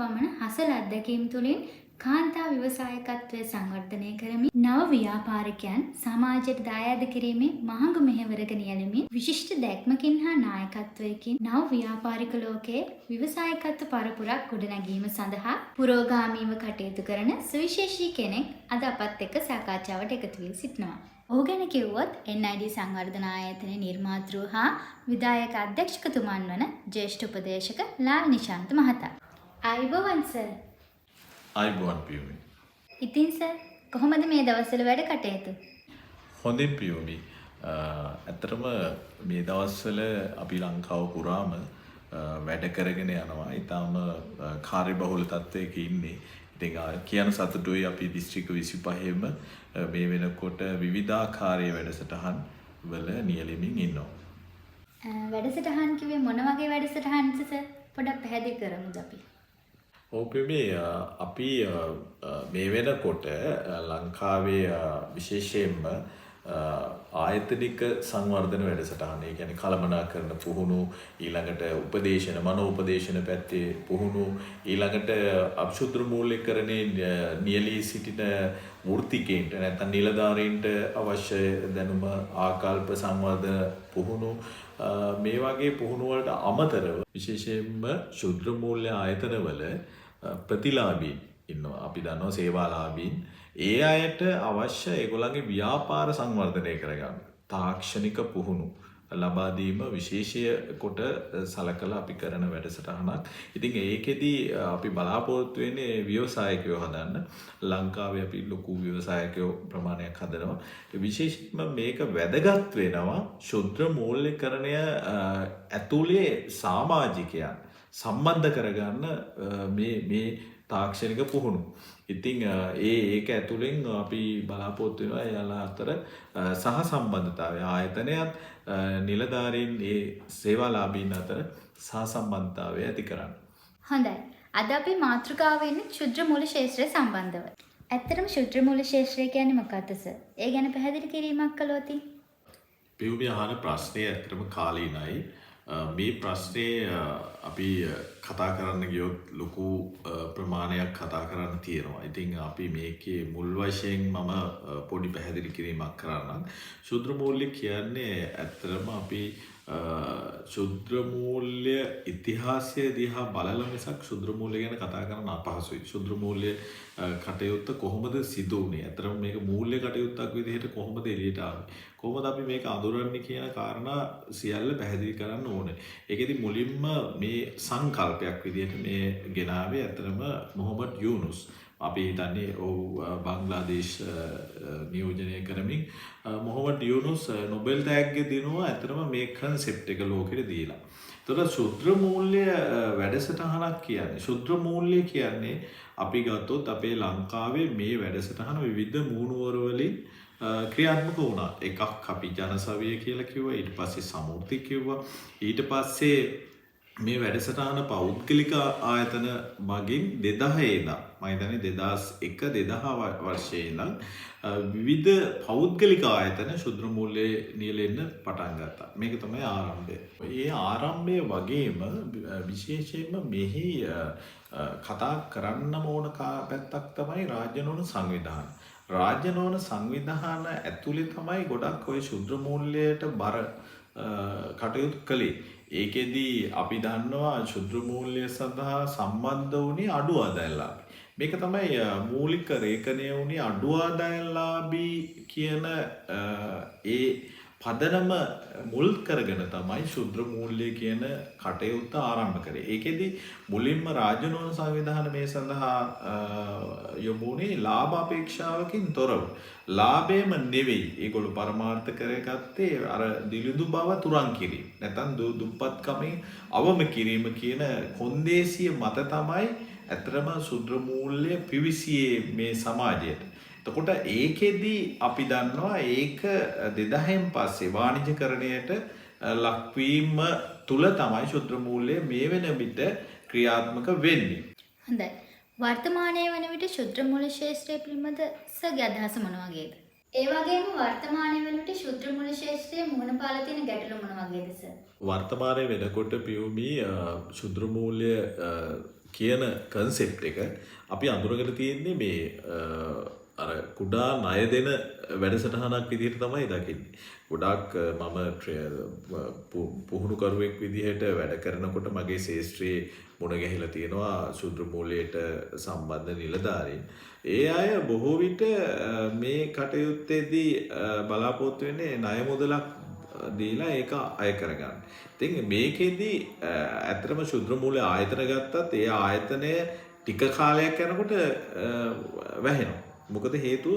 පමණ හසල අත්දැකීම් තුළින් කාන්තා ව්‍යවසායකත්වය සංවර්ධනය කරමින් නව ව්‍යාපාරිකයන් සමාජයට දායාද කිරීමේ මහඟු මෙහෙවරක නියැලෙමින් විශිෂ්ට දැක්මකින් හා නායකත්වයකින් නව ව්‍යාපාරික ලෝකයේ ව්‍යවසායකත්ව පරපුරක් ගොඩනැගීම සඳහා පුරෝගාමීව කටයුතු කරන සුවිශේෂී කෙනෙක් අද අපත් එක්ක සාකච්ඡාවට එකතු වී සිටිනවා. ඔහු ගැන කිව්වොත් NID සංවර්ධන ආයතනයේ නිර්මාතෘ හා විධායක අධ්‍යක්ෂකතුමන් වන ජ්‍යෙෂ්ඨ උපදේශක ලාල් නිශාන්ත මහතා. ආයුබෝවන් සර්. ආයුබෝවන් පියුමි. ඉතින් සර් කොහොමද මේ දවස්වල වැඩ කටයුතු? හොඳින් පියුමි. ඇත්තටම මේ දවස්වල අපි ලංකාව පුරාම වැඩ කරගෙන යනවා. ඊටාම කාර්යබහුල තත්ත්වයක ඉන්නේ. ඉතින් කියන සතුටුයි අපි දිස්ත්‍රික්ක 25ෙම මේ වෙනකොට විවිධාකාරයේ වැඩසටහන් වල නියැලෙමින් ඉන්නවා. වැඩසටහන් කිව්වේ මොන වගේ වැඩසටහන්ද සර්? පොඩ්ඩක් පැහැදිලි කරමුද අපි. අපි මේ වෙනකොට ලංකාවේ විශේෂයෙන්ම ආයතනික සංවර්ධන වැඩසටහන, ඒ කියන්නේ කළමනාකරන පුහුණු, ඊළඟට උපදේශන, මනෝ උපදේශන පැත්තේ පුහුණු, ඊළඟට අක්ෂුද්‍ර මූල්‍යකරණයේ නියැලී සිටින වෘත්තිකයන්ට නැත්නම් නිලධාරීන්ට අවශ්‍ය දැනුම, ආකල්ප සංවර්ධන පුහුණු, මේ වගේ පුහුණු වලට අමතරව විශේෂයෙන්ම ශුද්‍ර මූල්‍ය ආයතනවල ප්‍රතිලාභීන් ඉන්නවා. අපි දන්නවා සේවාලාභීන්. ඒ අයට අවශ්‍ය ඒගොල්ලන්ගේ ව්‍යාපාර සංවර්ධනය කරගන්න තාක්ෂණික පුහුණු ලබා දීම විශේෂය කොට සලකලා අපි කරන වැඩසටහනක්. ඉතින් ඒකෙදි අපි බලාපොරොත්තු වෙන්නේ ව්‍යවසායකයෝ හදන්න. ලංකාවේ අපි ලොකු ව්‍යවසායකයෝ ප්‍රමාණයක් හදනවා. විශේෂයෙන්ම මේක වැදගත් වෙනවා ශුද්‍ර මූල්‍යකරණය ඇතුලේ සමාජිකයන් සම්බන්ධ කරගන්න මේ තාක්ෂණික පුහුණු. ඉතින් ඒක ඇතුලෙන් අපි බලාපොරොත්තු වෙනවා එයාලා අතර සහ සම්බන්ධතාවය, ආයතනයත් නිලධාරීන් ඒ සේවාලාභීන් අතර සහ සම්බන්ධතාවය ඇති කරන්න. හොඳයි. අද අපි මාතෘකාව වෙන්නේ ශුද්‍ර මූල්‍ය ශාස්ත්‍රය සම්බන්ධව. ඇත්තටම ශුද්‍ර මූල්‍ය ශාස්ත්‍රය කියන්නේ මොකක්ද සර්? ඒ ගැන පැහැදිලි කිරීමක් කළොත්. පියුමි අහන ප්‍රශ්නේ ඇත්තටම කාලීනයි. මේ ප්‍රශ්නේ අපි කතා කරන්න ගියොත් ලොකු ප්‍රමාණයක් කතා කරන්න තියෙනවා. ඉතින් අපි මේකේ මුල් වශයෙන් මම පොඩි පැහැදිලි කිරීමක් කරන්නම්. ශුද්‍ර මූල්‍ය කියන්නේ ඇත්තටම අපි ශුද්‍ර මූල්‍ය ඉතිහාසය දිහා බලලා මිසක් ශුද්‍ර මූල්‍ය ගැන කතා කරන්න අපහසුයි. ශුද්‍ර මූල්‍ය කටයුත්ත කොහොමද සිදු වුනේ? ඇත්තටම මේක මූල්‍ය කටයුත්තක් විදිහට කොහොමද එළියට ආවේ? කොහොමද අපි මේක අඳුරන්නේ කියන කාරණා සියල්ල පැහැදිලි කරන්න ඕනේ. ඒකෙදි මුලින්ම මේ සංකල්පයක් විදිහට මේ ගෙනාවේ ඇත්තටම මොහමඩ් යූනුස්. අපි හිතන්නේ බංග්ලාදේශ නියෝජනය කරමින් මොහමඩ් යූනුස් නොබෙල් තෑග්ග දිනුවා ඇත්තටම මේ කන්සෙප්ට් එක ලෝකෙට දීලා. එතකොට ශුද්‍ර මූල්‍ය වැඩසටහනක් කියන්නේ, ශුද්‍ර මූල්‍ය කියන්නේ අපි ගත්තොත් අපේ ලංකාවේ මේ වැඩසටහන විවිධ මූණුවර වලින් ක්‍රියාත්මක වුණා. එකක් අපි ජනසවිය කියලා කිව්වා, ඊට පස්සේ සමෘද්ධි කිව්වා, ඊට පස්සේ මේ වැඩසටහන පෞද්ගලික ආයතන මගින් 2000 ඉඳන් මම හිතන්නේ 2001 2000 වර්ෂයේ ඉඳන් විවිධ පෞද්ගලික ආයතන ශුද්‍ර මූල්‍ය නියැලෙන්න පටන් ගත්තා. මේක තමයි ආරම්භය. ඒ ආරම්භය වගේම විශේෂයෙන්ම මෙහි කතා කරන්නම ඕන පැත්තක් තමයි රාජ්‍ය නොවන සංවිධාන. රාජ්‍ය නොවන සංවිධාන ඇතුලේ තමයි ගොඩක් ඔය ශුද්‍ර මූල්‍යයට බර කටයුතු කළේ. ඒකෙදි අපි දන්නවා ශුද්‍ර මූල්‍ය සඳහා සම්බන්ධ වුණේ අඩු ආදායම්ලාභී. මේක තමයි මූලික රේඛනය වුණේ අඩු ආදායම්ලාභී කියන ඒ පදනම මුල් කරගෙන තමයි ශුද්‍ර මූල්‍ය කියන කටයුත්ත ආරම්භ කරේ. ඒකෙදි මුලින්ම රාජ්‍ය නොවන සංවිධාන මේ සඳහා යොමුනේ ලාභ අපේක්ෂාවකින් තොරව. ලාභයම නෙවෙයි. ඒගොල්ලෝ පරමාර්ථ කරගත්තේ අර දිලිඳු බව තුරන් කිරීම. නැත්නම් දුප්පත්කමේ අවම කිරීම කියන කොන්දේසිය මත තමයි ඇත්තටම ශුද්‍ර මූල්‍ය පිවිසියේ මේ සමාජයට. එතකොට ඒකෙදි අපි දන්නවා ඒක 2000න් පස්සේ වාණිජකරණයට ලක්වීම තුල තමයි ශුද්‍ර මූල්‍ය මේ වෙන විට ක්‍රියාත්මක වෙන්නේ. හොඳයි. වර්තමානයේ වන විට ශුද්‍ර මූල්‍ය ශාස්ත්‍රය පිළිබඳ සගේ අදහස මොන වගේද? ඒ වගේම වර්තමානයේ වන විට ශුද්‍ර මූල්‍ය ශාස්ත්‍රයේ මුහුණ පාලා තියෙන ගැටලු මොන වගේද සර්? වර්තමානයේ වෙනකොට පියුමි ශුද්‍ර මූල්‍ය කියන කන්සෙප්ට් එක අපි අඳුරගෙන තියෙන්නේ මේ අර කුඩා ණය දෙන වැඩසටහනක් විදිහට තමයි දකින්නේ. ගොඩාක් පුහුණුකරුවෙක් විදිහට වැඩ කරනකොට මගේ ශේෂ්ත්‍රයේ මුණ ගැහිලා තියෙනවා ශුද්‍ර මූලයට සම්බන්ධ නිලධාරීන්. ඒ අය බොහෝ විට මේ කටයුත්තේදී බලාපොරොත්තු වෙන්නේ ණය මුදලක් දීලා ඒක අය කරගන්න. ඉතින් මේකෙදි ඇත්තටම ශුද්‍ර මූල ආයතන ගත්තත් ඒ ආයතනය ටික කාලයක් යනකොට වැහෙනවා. මොකද හේතුව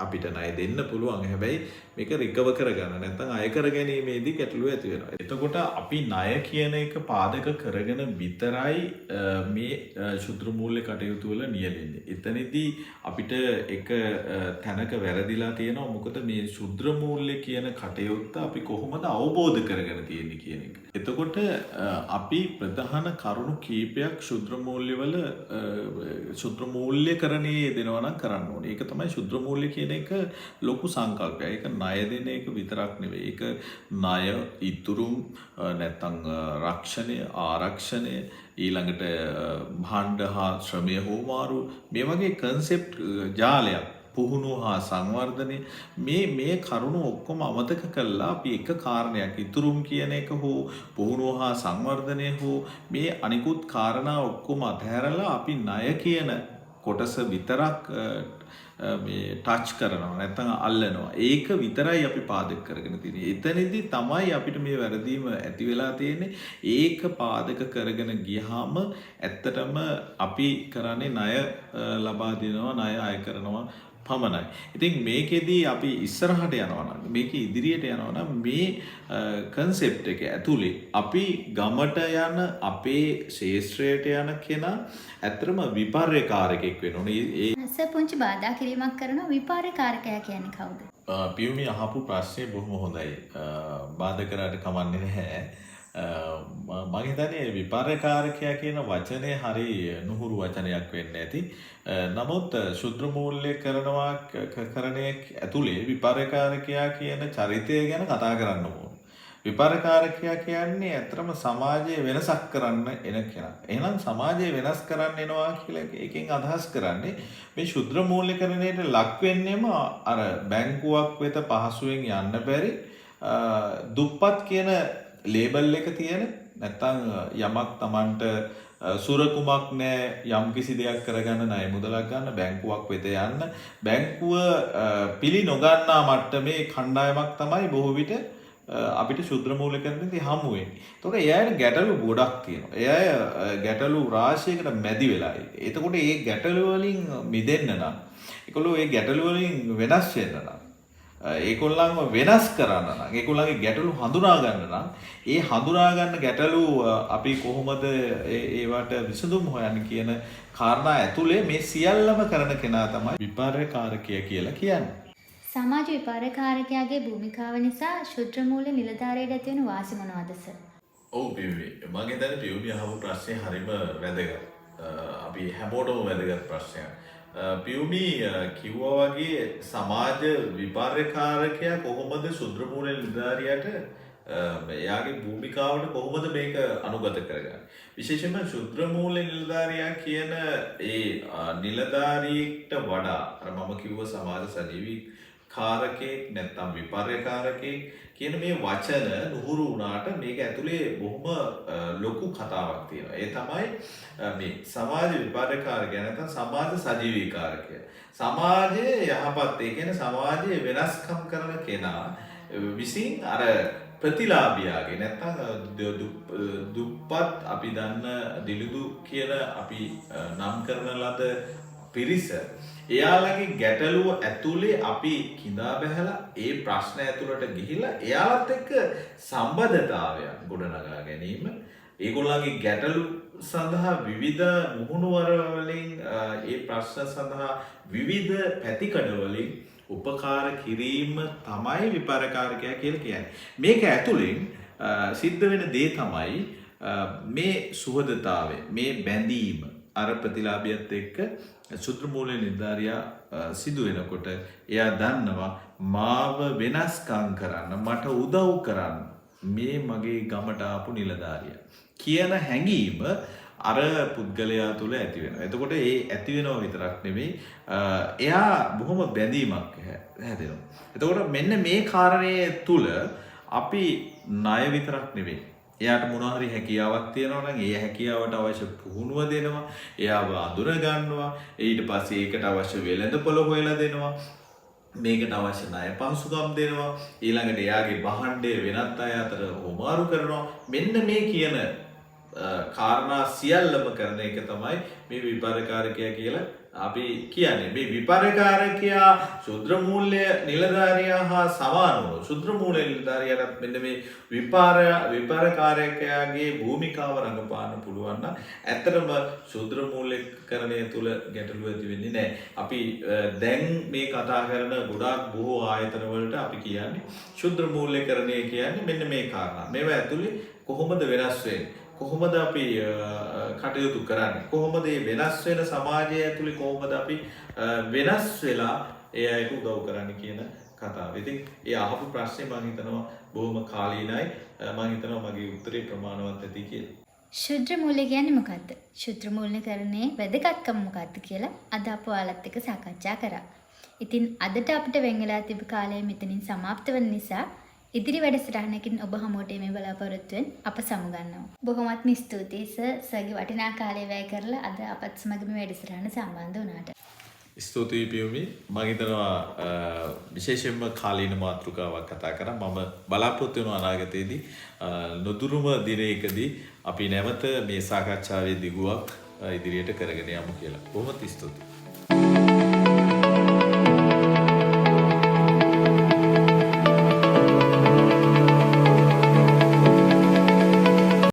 අපිට ණය දෙන්න පුළුවන්. හැබැයි මේක රිකවර් කරගන්න නැත්නම් අය කර ගැනීමේදී ගැටලුව ඇති වෙනවා. එතකොට අපි ණය කියන එක පාදක කරගෙන විතරයි මේ ශුද්‍ර මූල්‍ය කටයුතු වල නියැලෙන්නේ. එතනදී අපිට එක තැනක වැරදිලා තියෙනවා. මොකද මේ ශුද්‍ර මූල්‍ය කියන කටයුත්ත අපි කොහොමද අවබෝධ කරගෙන තියෙන්නේ කියන එක. එතකොට අපි ප්‍රධාන කරුණු කීපයක් ශුද්‍ර මූල්‍ය වල ශුද්‍ර මූල්‍යකරණයේ දෙනවා නම් කරන්න ඕනේ. ඒක තමයි ශුද්‍ර මූල්‍ය කියන එක ලොකු සංකල්පයක්. ඒක ණය දෙන එක විතරක් නෙවෙයි. ඒක ණය ඉතුරුම් නැත්නම් රක්ෂණය ආරක්ෂණය ඊළඟට භාණ්ඩ හා ශ්‍රමය හෝමාරු මේ වගේ කන්සෙප්ට් ජාලයක් පුහුණුව හා සංවර්ධනය මේ කරුණු ඔක්කොම අමතක කළා අපි එක කාරණයක් ඉතුරුම් කියන එක හෝ පුහුණුව හා සංවර්ධනය හෝ මේ අනිකුත් කාරණා ඔක්කොම අතහැරලා අපි ණය කියන කොටස විතරක් මේ ටච් කරනවා නැත්නම් අල්ලනවා. ඒක විතරයි අපි පාදක කරගෙන තියෙන්නේ. එතනදී තමයි අපිට මේ වැරදීම ඇති වෙලා තියෙන්නේ. ඒක පාදක කරගෙන ගියාම ඇත්තටම අපි කරන්නේ ණය ලබා දෙනවා, ණය අය කරනවා පමණයි. ඉතින් මේකෙදී අපි ඉස්සරහට යනවා නම් මේක ඉදිරියට යනවා නම් මේ කන්සෙප්ට් එක ඇතුලේ අපි ගමට යන අපේ ශේෂ්ත්‍රයට යන කෙනා ඇත්තටම විපර්යකාරකෙක් වෙන්න ඕනේ. සර් පුංචි බාධා කිරීමක් කරන විපර්යකාරකයා කියන්නේ කවුද? පියුමි අහපු ප්‍රශ්නේ බොහොම හොඳයි. බාධා කරාට කමන්නේ නැහැ. මම හිතන්නේ විපර්යකාරකයා කියන වචනේ හරි නුහුරු වචනයක් වෙන්න ඇති. නමුත් ශුද්‍ර මූල්‍ය කරනවා කරණයේ ඇතුලේ විපර්යකාරකයා කියන චරිතය ගැන කතා කරන්න ඕන. විපර්යකාරකයා කියන්නේ ඇත්තටම සමාජයේ වෙනසක් කරන්න එන කෙනා. එහෙනම් සමාජය වෙනස් කරන්න එනවා කියලා එකෙන් අදහස් කරන්නේ මේ ශුද්‍ර මූල්‍යකරණයට ලක් වෙන්නේම අර බැංකුවක් වෙත පහසුවෙන් යන්න බැරි දුප්පත් කියන ලේබල් එක තියෙන නැත්තම් යමක් Tamanට සුරකුමක් නැහැ යම් කිසි දෙයක් කරගන්න ණය මුදලක් ගන්න බැංකුවක් වෙත යන්න බැංකුව පිළි නොගන්නා මට්ටමේ කණ්ඩායමක් තමයි බොහෝ විට අපිට ශුද්‍ර මූල්‍යකරණයේදී හමු වෙන්නේ. ඒතකොට එයාට ගැටලු ගොඩක් තියෙනවා. එයා ගැටලු රාශියකට මැදි වෙලා ඉන්නේ. එතකොට මේ ගැටලු වලින් මිදෙන්න නම් ඒගොල්ලෝ මේ ගැටලු වලින් වෙනස් වෙන්න නම් ඒගොල්ලන්ව වෙනස් කරන්න නම් ඒගොල්ලන්ගේ ගැටලු හඳුනා ගන්න නම් ඒ හඳුනා ගන්න ගැටලු අපි කොහොමද ඒවට විසඳුම් හොයන්නේ කියන කාරණා ඇතුලේ මේ සියල්ලම කරන කෙනා තමයි විපර්යකාරකය කියලා කියන්නේ. සමාජ විපර්යකාරකයාගේ භූමිකාව නිසා ශුද්‍ර මූල්‍ය නිලධාරියට ඇති වෙන වාසි මොනවද සර්? ඔව් පියුමි. මම හිතන්නේ පියුමි අහපු ප්‍රශ්නේ හරිම වැදගත්. අපි හැමෝටම වැදගත් ප්‍රශ්නයක්. පියුමි කිව්වා වගේ සමාජ විපර්යකාරකයා කොහොමද ශුද්‍ර මූල්‍ය නිලධාරියට එයාගේ භූමිකාවට කොහොමද මේක අනුගත කරගන්නේ? විශේෂයෙන්ම ශුද්‍ර මූල්‍ය නිලධාරියා කියන ඒ නිලධාරියෙක්ට වඩා අර මම කිව්ව සමාජ සජීවී කාරකෙක් නැත්නම් විපර්යකාරකෙක් කියන මේ වචන නුහුරු වුණාට මේක ඇතුලේ බොහොම ලොකු කතාවක් තියෙනවා. ඒ තමයි මේ සමාජ විපර්යකාරකය නැත්නම් සමාජ සජීවීකාරකය. සමාජයේ යහපත් ඒ කියන්නේ සමාජයේ වෙනස්කම් කරන කෙනා විසින් අර ප්‍රතිලාභියාගේ නැත්නම් දුප්පත් අපි දන්න දිලිදු කියන අපි නම් කරන ලද පිරිස එයාලගේ ගැටලුව ඇතුලේ අපි කිඳා බැහැලා ඒ ප්‍රශ්න ඇතුළට ගිහිලා එයාලත් එක්ක සම්බන්ධතාවයක් ගොඩනගා ගැනීම ඒගොල්ලන්ගේ ගැටලු සඳහා විවිධ මුහුණුවර වලින් ඒ ප්‍රශ්න සඳහා විවිධ පැතිකඩ වලින් උපකාර කිරීම තමයි විපර්යකාරකයා කියලා කියන්නේ. මේක ඇතුලෙන් සිද්ධ වෙන දේ තමයි මේ සුහදතාවය, මේ බැඳීම අර ප්‍රතිලාභියත් එක්ක ශුද්‍ර මූල්‍ය නිලධාරියා සිදු වෙනකොට එයා දන්නවා මාව වෙනස්කම් කරන්න මට උදව් කරන්න මේ මගේ ගමට ආපු නිලධාරියා කියන හැඟීම අර පුද්ගලයා තුළ ඇති වෙනවා. එතකොට ඒ ඇති වෙනව විතරක් නෙමෙයි එයා බොහොම බැඳීමක් හැදෙනවා. එතකොට මෙන්න මේ කාරණේ තුළ අපි ණය විතරක් නෙමෙයි. එයාට මොනවා හරි හැකියාවක් තියෙනවා නම් ඒ හැකියාවට අවශ්‍ය පුහුණුව දෙනවා. එයාව අඳුර ගන්නවා. ඊට පස්සේ ඒකට අවශ්‍ය වෙළඳපොළ හොයලා දෙනවා. මේකට අවශ්‍ය ණය පහසුකම් දෙනවා. ඊළඟට එයාගේ භාණ්ඩය වෙනත් අය අතර හොමාරු කරනවා. මෙන්න මේ කියන කාරණා සියල්ලම කරන එක තමයි මේ විපරකාරකයා කියලා අපි කියන්නේ. මේ විපරකාරකයා ශුද්‍ර මූල්‍ය නිලධාරියා හා සමාන වුණු ශුද්‍ර මූල්‍ය නිලධාරියාට මෙන්න මේ විපරකාරකයාගේ භූමිකාව රඟපාන්න පුළුවන් නම් ඇත්තටම ශුද්‍ර මූල්‍යකරණය තුල ගැටලුව ඇති වෙන්නේ නැහැ. අපි දැන් මේ කතා කරන ගොඩාක් බොහෝ ආයතන වලට අපි කියන්නේ ශුද්‍ර මූල්‍යකරණය කියන්නේ මෙන්න මේ කාරණා. මේවා ඇතුලේ කොහොමද වෙනස් වෙන්නේ? කොහොමද අපි කටයුතු කරන්නේ? කොහොමද මේ වෙනස් වෙන සමාජය ඇතුලේ කොහොමද අපි වෙනස් වෙලා ඒ අයට උදව් කරන්නේ කියන කතාව. ඉතින් ඒ අහපු ප්‍රශ්නේ මම හිතනවා බොහොම කාලීනයි. මම හිතනවා මගේ උත්තරේ ප්‍රමාණවත් ඇති කියලා. ශුද්‍ර මූල්‍ය කියන්නේ මොකක්ද? ශුද්‍ර මූල්‍යකරණයේ වැදගත්කම මොකක්ද කියලා අද අප ඔයාලත් එක්ක සාකච්ඡා කරා. ඉතින් අදට අපිට වෙන් වෙලා තිබු කාලය මෙතනින් સમાપ્ત වෙන නිසා ඉදිරි වැඩසටහනකින් ඔබ හමුවට මේ බලාපොරොත්තුවෙන් අප සමුගන්නවා. බොහොමත්ම ස්තුතියි සර්ගේ වටිනා කාලය වැය කරලා අද අපත් සමග මේ වැඩසටහන සම්බන්ධ වුණාට. ස්තුතියි පියුමි. මම හිතනවා විශේෂයෙන්ම කාලීන මාතෘකාවක් කතා කරා. මම බලාපොරොත්තු වෙන අනාගතයේදී නොදුරුම දිනයකදී අපි නැවත මේ සාකච්ඡාවේ දිගුවක් ඉදිරියට කරගෙන යමු කියලා. බොහොම ස්තුතියි.